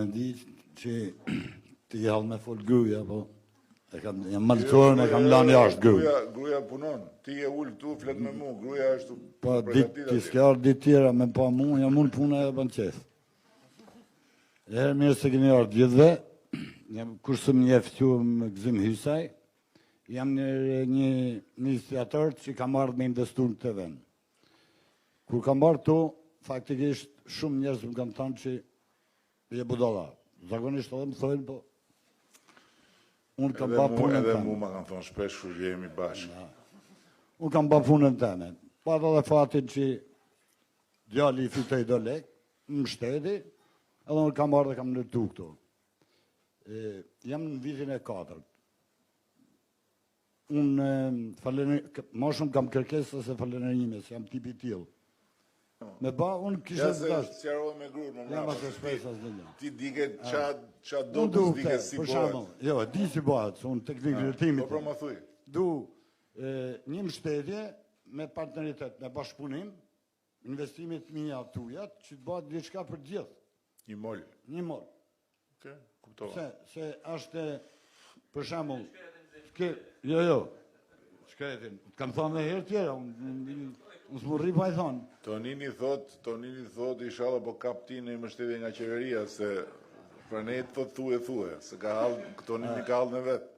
me ndi që ti hallë me fol gruja, po jam malëcorën e kam lanë jashtë gruja. Gruja punon, ti e ullë këtu, flet me mu, gruja është Po, ti s'kjarë ditë tjera me pa mu, jam unë puna e bën qef. Herë mirë se keni ardhë gjithve, kur së më njefë që më Gzim Hysaj, jam një iniciator që kam ardhë me investur në të vend. Kur kam ardhë tu, faktikisht shumë njerëz më kanë thënë që je budalla. Zakonisht edhe më thojnë, po unë kam ba punën teme. Edhe mu ma kanë thonë shpesh kur jemi bashkë. Unë kam ba punën teme. Pa edhe fatin që djali i fitej do lek, më shteti, edhe unë kam ardhë dhe kam ndërtu këtu. Jam në vitin e 4. Unë ma shumë kam kërkesë se falenërime, se jam tipi tjilë. Me ba, unë kishe të dashtë. Sjarove me grurë, më Jam atë shpesas dhe një. Ti dike qa do të dike si bëhet. Jo, di si bëhet, unë teknikë rëtimit. Po ma thuj. Du një mështetje me partneritet, me bashkëpunim, investimit mija tujat, që të bëhet diçka për gjithë. Një mol. Një mol. Oke, kuptova. Se është, për shembull, jo, shkretin, kam thonë dhe herë tjera, unë s'murri pa i thonë. Tonini thot, inshallah po kap ti në mbështetje nga qeveria, se për ne të thot thue, se Tonini ka hallë në vetë.